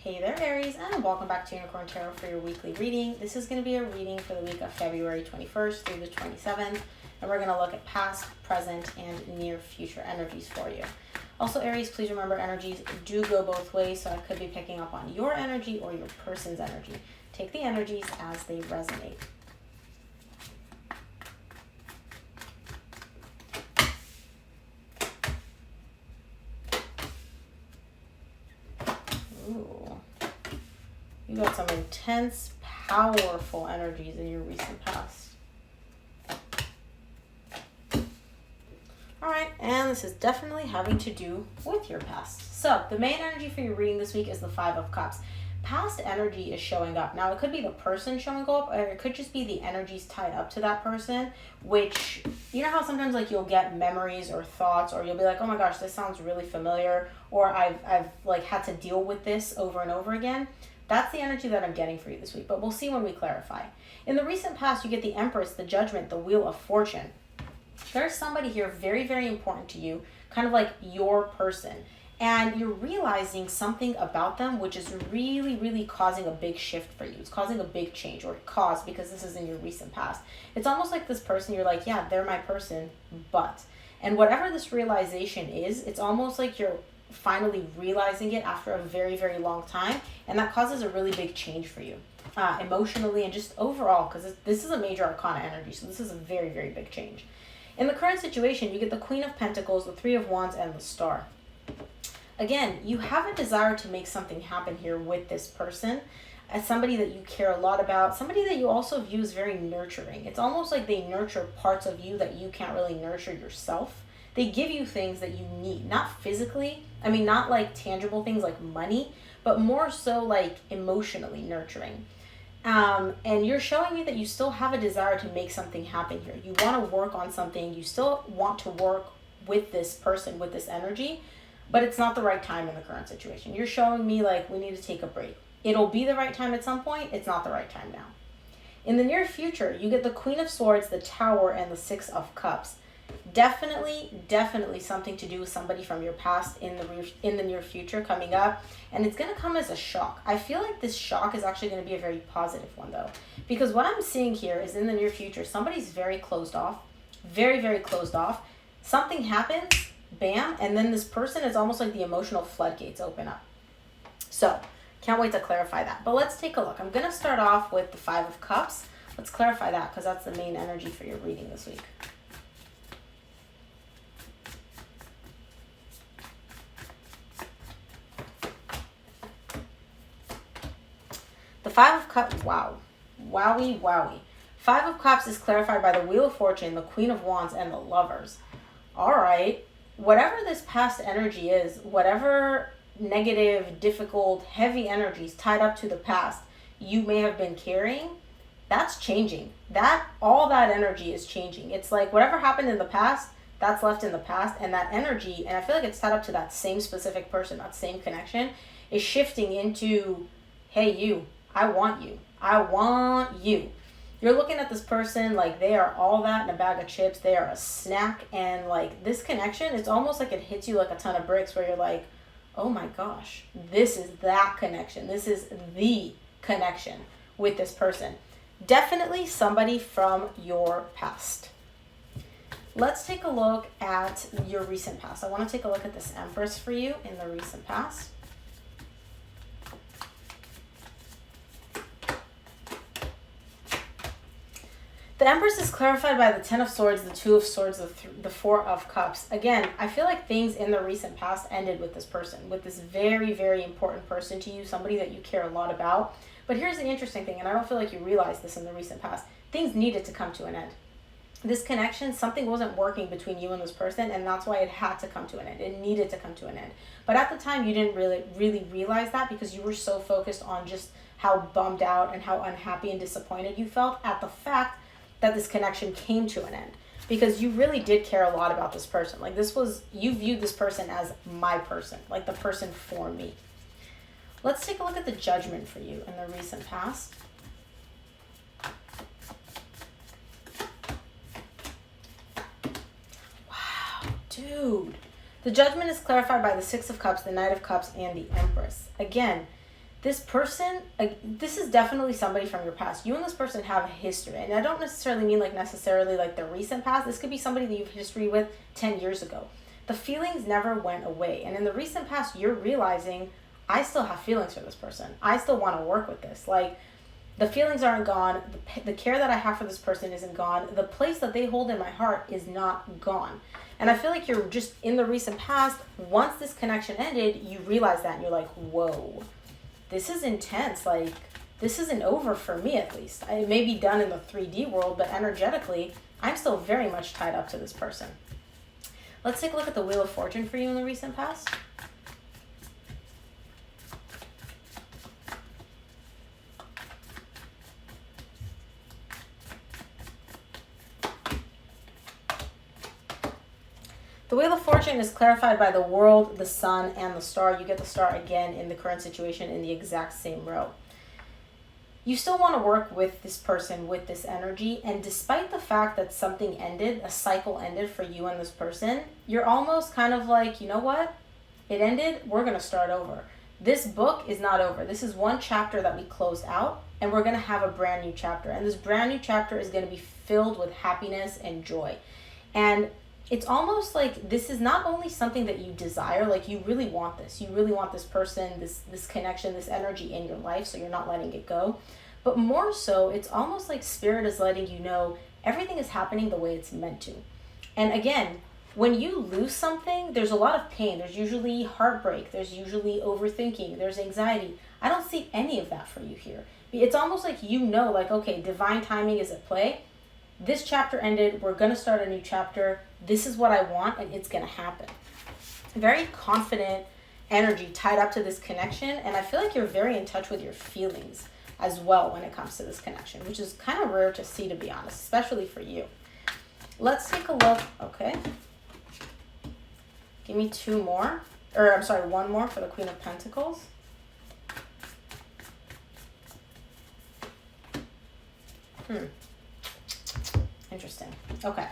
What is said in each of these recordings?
Hey there, Aries, and welcome back to Unicorn Tarot for your weekly reading. This is going to be a reading for the week of February 21st through the 27th, and we're going to look at past, present, and near future energies for you. Also, Aries, please remember energies do go both ways, so I could be picking up on your energy or your person's energy. Take the energies as they resonate. Ooh. You got some intense, powerful energies in your recent past. Alright, and this is definitely having to do with your past. So, the main energy for your reading this week is the Five of Cups. Past energy is showing up. Now, it could be the person showing up, or it could just be the energies tied up to that person, which, you know how sometimes like you'll get memories or thoughts, or you'll be like, oh my gosh, this sounds really familiar, or I've like had to deal with this over and over again. That's the energy that I'm getting for you this week, but we'll see when we clarify. In the recent past, you get the Empress, the Judgment, the Wheel of Fortune. There's somebody here very, very important to you, kind of like your person. And you're realizing something about them which is really, really causing a big shift for you. It's causing a big change, or it caused, because this is in your recent past. It's almost like this person, you're like, yeah, they're my person, but. And whatever this realization is, it's almost like you're finally realizing it after a very, very long time. And that causes a really big change for you, emotionally and just overall, because this is a major arcana energy. So this is a very, very big change. In the current situation, you get the Queen of Pentacles, the Three of Wands, and the Star. Again, you have a desire to make something happen here with this person, as somebody that you care a lot about, somebody that you also view as very nurturing. It's almost like they nurture parts of you that you can't really nurture yourself. They give you things that you need, not physically, not like tangible things like money, but more so like emotionally nurturing. And you're showing me that you still have a desire to make something happen here. You want to work on something. You still want to work with this person, with this energy, but it's not the right time in the current situation. You're showing me like we need to take a break. It'll be the right time at some point. It's not the right time now. In the near future, you get the Queen of Swords, the Tower, and the Six of Cups. Definitely something to do with somebody from your past in the near future coming up, and it's going to come as a shock. I feel like this shock is actually going to be a very positive one though, because what I'm seeing here is in the near future somebody's very closed off, very closed off. Something happens, bam, and then this person is almost like the emotional floodgates open up. So can't wait to clarify that, but let's take a look. I'm going to start off with the Five of Cups. Let's clarify that because that's the main energy for your reading this week. The Five of Cups, wow. Wowie. Five of Cups is clarified by the Wheel of Fortune, the Queen of Wands, and the Lovers. All right. Whatever this past energy is, whatever negative, difficult, heavy energies tied up to the past you may have been carrying, that's changing. All that energy is changing. It's like whatever happened in the past, that's left in the past, and that energy, and I feel like it's tied up to that same specific person, that same connection, is shifting into, hey, you. I want you. I want you. You're looking at this person like they are all that in a bag of chips. They are a snack. And like this connection, it's almost like it hits you like a ton of bricks where you're like, oh my gosh, this is that connection. This is the connection with this person. Definitely somebody from your past. Let's take a look at your recent past. I want to take a look at this Empress for you in the recent past. The Empress is clarified by the Ten of Swords, the Two of Swords, the Four of Cups. Again, I feel like things in the recent past ended with this person, with this very, very important person to you, somebody that you care a lot about. But here's the interesting thing, and I don't feel like you realized this in the recent past. Things needed to come to an end. This connection, something wasn't working between you and this person, and that's why it had to come to an end. It needed to come to an end. But at the time, you didn't really realize that because you were so focused on just how bummed out and how unhappy and disappointed you felt at the fact that this connection came to an end, because you really did care a lot about this person. Like you viewed this person as my person, like the person for me. Let's take a look at the Judgment for you in the recent past. Wow, dude. The Judgment is clarified by the Six of Cups, the Knight of Cups, and the Empress. Again, this person, this is definitely somebody from your past. You and this person have a history. And I don't necessarily mean like necessarily like the recent past. This could be somebody that you have history with 10 years ago. The feelings never went away. And in the recent past, you're realizing, I still have feelings for this person. I still want to work with this. Like, the feelings aren't gone. The care that I have for this person isn't gone. The place that they hold in my heart is not gone. And I feel like you're just in the recent past, once this connection ended, you realize that and you're like, whoa. This is intense. Like, this isn't over for me, at least. It may be done in the 3D world, but energetically, I'm still very much tied up to this person. Let's take a look at the Wheel of Fortune for you in the recent past. The Wheel of Fortune is clarified by the World, the Sun, and the Star. You get the Star again in the current situation in the exact same row. You still want to work with this person, with this energy, and despite the fact that something ended, a cycle ended for you and this person, you're almost kind of like, you know what? It ended, we're going to start over. This book is not over. This is one chapter that we close out, and we're going to have a brand new chapter. And this brand new chapter is going to be filled with happiness and joy. And it's almost like this is not only something that you desire, like you really want this. You really want this person, this connection, this energy in your life, so you're not letting it go. But more so, it's almost like Spirit is letting you know everything is happening the way it's meant to. And again, when you lose something, there's a lot of pain. There's usually heartbreak. There's usually overthinking. There's anxiety. I don't see any of that for you here. It's almost like you know, like, okay, divine timing is at play. This chapter ended. We're going to start a new chapter. This is what I want, and it's going to happen. Very confident energy tied up to this connection, and I feel like you're very in touch with your feelings as well when it comes to this connection, which is kind of rare to see, to be honest, especially for you. Let's take a look. Okay. Give me one more for the Queen of Pentacles. Interesting. Okay.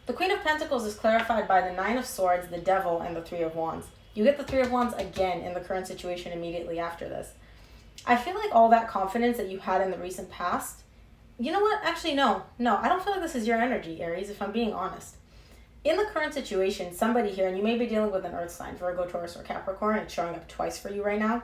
The Queen of Pentacles is clarified by the Nine of Swords, the Devil, and the Three of Wands. You get the Three of Wands again in the current situation immediately after this. I feel like all that confidence that you had in the recent past, you know what? Actually, no, I don't feel like this is your energy, Aries, if I'm being honest. In the current situation, somebody here, and you may be dealing with an earth sign, Virgo, Taurus, or Capricorn, it's showing up twice for you right now.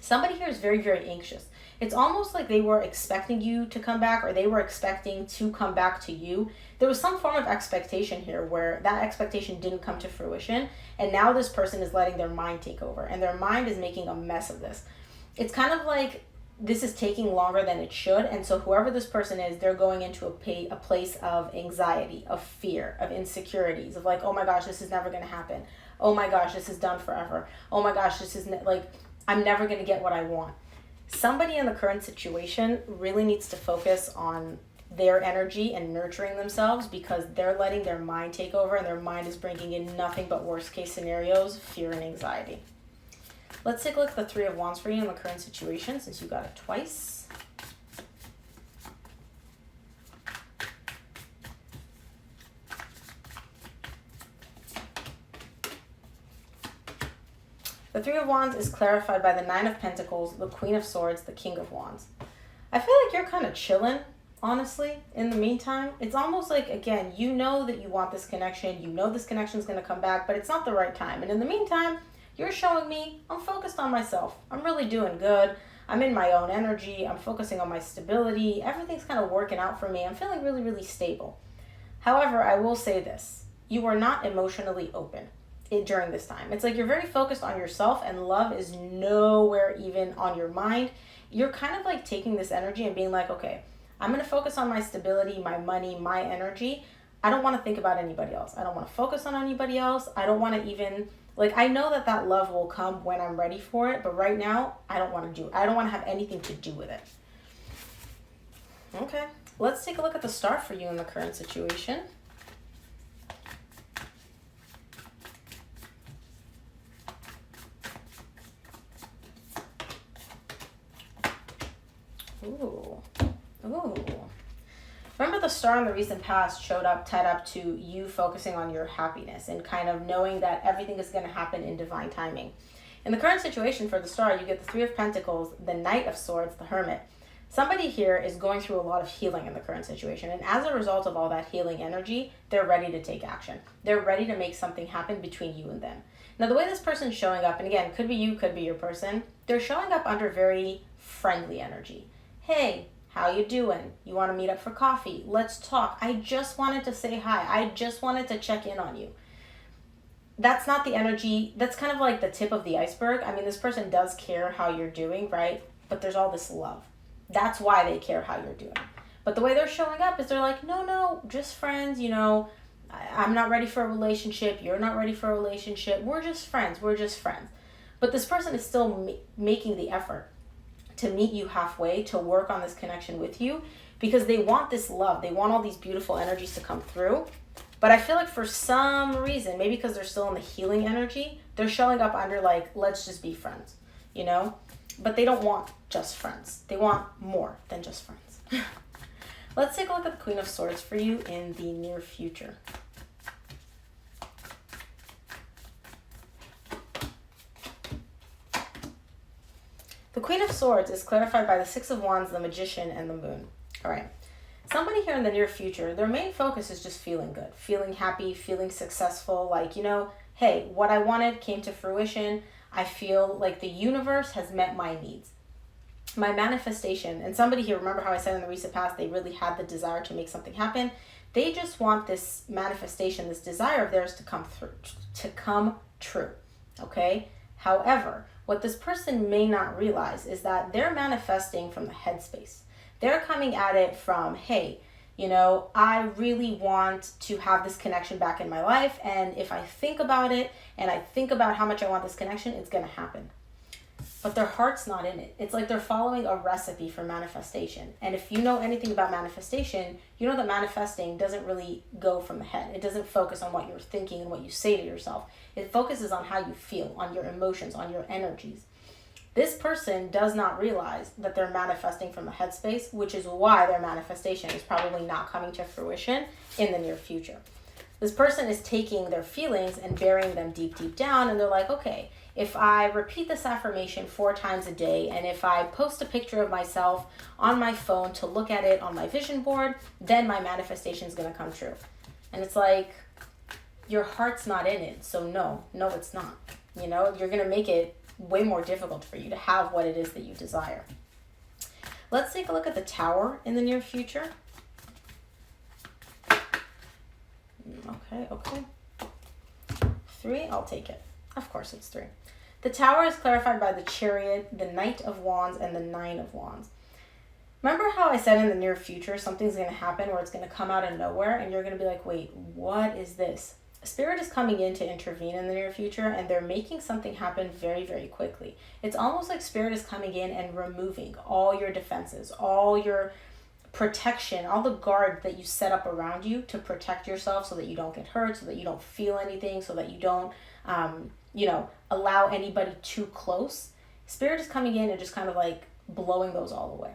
Somebody here is very, very anxious. It's almost like they were expecting you to come back, or they were expecting to come back to you. There was some form of expectation here where that expectation didn't come to fruition, and now this person is letting their mind take over, and their mind is making a mess of this. It's kind of like this is taking longer than it should, and so whoever this person is, they're going into a place of anxiety, of fear, of insecurities, of like, oh my gosh, this is never going to happen. Oh my gosh, this is done forever. Oh my gosh, this is I'm never going to get what I want. Somebody in the current situation really needs to focus on their energy and nurturing themselves, because they're letting their mind take over, and their mind is bringing in nothing but worst case scenarios, fear and anxiety. Let's take a look at the Three of Wands for you in the current situation, since you got it twice. The Three of Wands is clarified by the Nine of Pentacles, the Queen of Swords, the King of Wands. I feel like you're kind of chilling, honestly, in the meantime. It's almost like, again, you know that you want this connection. You know this connection is going to come back, but it's not the right time. And in the meantime, you're showing me I'm focused on myself. I'm really doing good. I'm in my own energy. I'm focusing on my stability. Everything's kind of working out for me. I'm feeling really, really stable. However, I will say this. You are not emotionally open during this time. It's like you're very focused on yourself, and love is nowhere even on your mind. You're kind of like taking this energy and being like, okay, I'm going to focus on my stability, my money, my energy. I don't want to think about anybody else. I don't want to focus on anybody else. I don't want to even... I know that love will come when I'm ready for it, but right now, I don't want to have anything to do with it. Okay, let's take a look at the Star for you in the current situation. Ooh. Remember, the Star in the recent past showed up tied up to you focusing on your happiness and kind of knowing that everything is going to happen in divine timing. In the current situation for the star, you get the Three of Pentacles, the Knight of Swords, the Hermit. Somebody here is going through a lot of healing in the current situation. And as a result of all that healing energy, they're ready to take action. They're ready to make something happen between you and them. Now, the way this person's showing up, and again, could be you, could be your person, they're showing up under very friendly energy. Hey, how you doing? You want to meet up for coffee? Let's talk. I just wanted to say hi. I just wanted to check in on you. That's not the energy. That's kind of like the tip of the iceberg. I mean, this person does care how you're doing, right? But there's all this love. That's why they care how you're doing. But the way they're showing up is they're like, no, just friends, you know, I'm not ready for a relationship. You're not ready for a relationship. We're just friends. We're just friends. But this person is still making the effort to meet you halfway, to work on this connection with you, because they want this love. They want all these beautiful energies to come through. But I feel like for some reason, maybe because they're still in the healing energy, they're showing up under like, let's just be friends, you know? But they don't want just friends. They want more than just friends. Let's take a look at the Queen of Swords for you in the near future. The Queen of Swords is clarified by the Six of Wands, the Magician, and the Moon. All right. Somebody here in the near future, their main focus is just feeling good, feeling happy, feeling successful. Like, you know, hey, what I wanted came to fruition. I feel like the universe has met my needs. My manifestation, and somebody here, remember how I said in the recent past, they really had the desire to make something happen. They just want this manifestation, this desire of theirs to come true. Okay? However, what this person may not realize is that they're manifesting from the headspace. They're coming at it from, hey, you know, I really want to have this connection back in my life. And if I think about it and I think about how much I want this connection, it's going to happen. But their heart's not in it. It's like they're following a recipe for manifestation. And if you know anything about manifestation, you know that manifesting doesn't really go from the head. It doesn't focus on what you're thinking and what you say to yourself. It focuses on how you feel, on your emotions, on your energies. This person does not realize that they're manifesting from the headspace, which is why their manifestation is probably not coming to fruition in the near future. This person is taking their feelings and burying them deep, deep down, and they're like, okay, if I repeat this affirmation 4 times a day, and if I post a picture of myself on my phone to look at it on my vision board, then my manifestation is going to come true. And it's like, your heart's not in it, so no, it's not. You know, you're going to make it way more difficult for you to have what it is that you desire. Let's take a look at the Tower in the near future. Okay. 3, I'll take it. Of course it's 3. The Tower is clarified by the Chariot, the Knight of Wands, and the 9 of Wands. Remember how I said in the near future something's going to happen where it's going to come out of nowhere and you're going to be like, wait, what is this? Spirit is coming in to intervene in the near future, and they're making something happen very, very quickly. It's almost like Spirit is coming in and removing all your defenses, all your protection, all the guard that you set up around you to protect yourself so that you don't get hurt, so that you don't feel anything, so that you don't, allow anybody too close. Spirit is coming in and just kind of like blowing those all away.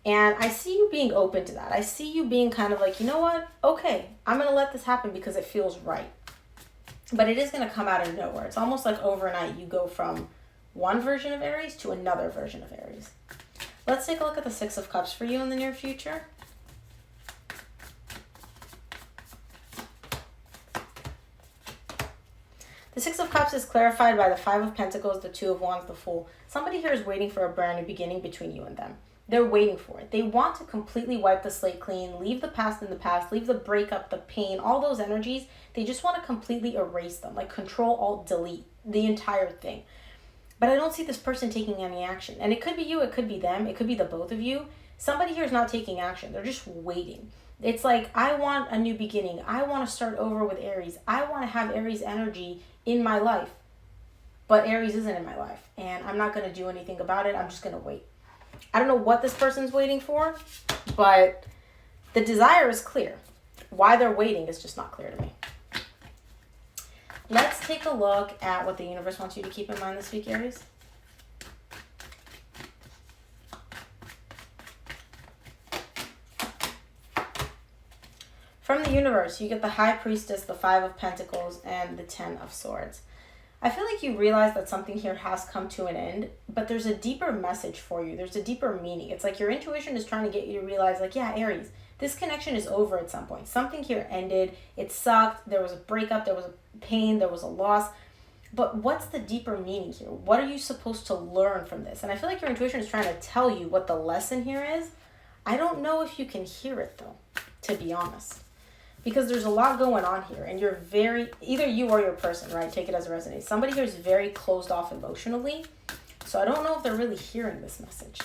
And I see you being open to that. I see you being kind of like, you know what? Okay, I'm going to let this happen because it feels right. But it is going to come out of nowhere. It's almost like overnight you go from one version of Aries to another version of Aries. Let's take a look at the 6 of Cups for you in the near future. The 6 of Cups is clarified by the 5 of Pentacles, the 2 of Wands, the Fool. Somebody here is waiting for a brand new beginning between you and them. They're waiting for it. They want to completely wipe the slate clean, leave the past in the past, leave the breakup, the pain, all those energies. They just want to completely erase them, like Control, Alt, Delete, the entire thing. But I don't see this person taking any action. And it could be you, it could be them, it could be the both of you. Somebody here is not taking action. They're just waiting. It's like, I want a new beginning. I want to start over with Aries. I want to have Aries energy in my life. But Aries isn't in my life. And I'm not going to do anything about it. I'm just going to wait. I don't know what this person's waiting for, but the desire is clear. Why they're waiting is just not clear to me. Let's take a look at what the universe wants you to keep in mind this week, Aries. From the universe, you get the High Priestess, the 5 of Pentacles, and the 10 of Swords. I feel like you realize that something here has come to an end, but there's a deeper message for you. There's a deeper meaning. It's like your intuition is trying to get you to realize, like, yeah, Aries, this connection is over at some point. Something here ended. It sucked. There was a breakup. There was a pain. There was a loss. But what's the deeper meaning here? What are you supposed to learn from this? And I feel like your intuition is trying to tell you what the lesson here is. I don't know if you can hear it, though, to be honest. Because there's a lot going on here, and you're very, either you or your person, right? Take it as it resonates. Somebody here is very closed off emotionally, so I don't know if they're really hearing this message.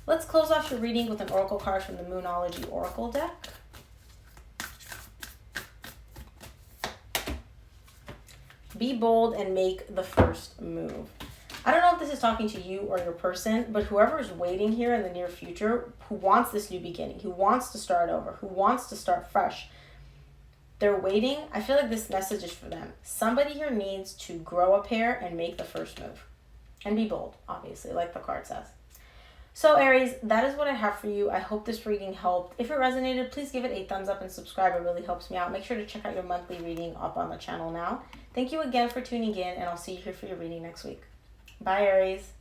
Let's close off your reading with an oracle card from the Moonology Oracle deck. Be bold and make the first move. I don't know if this is talking to you or your person, but whoever is waiting here in the near future, who wants this new beginning, who wants to start over, who wants to start fresh, they're waiting. I feel like this message is for them. Somebody here needs to grow a pair and make the first move. And be bold, obviously, like the card says. So Aries, that is what I have for you. I hope this reading helped. If it resonated, please give it a thumbs up and subscribe. It really helps me out. Make sure to check out your monthly reading up on the channel now. Thank you again for tuning in, and I'll see you here for your reading next week. Bye, Aries.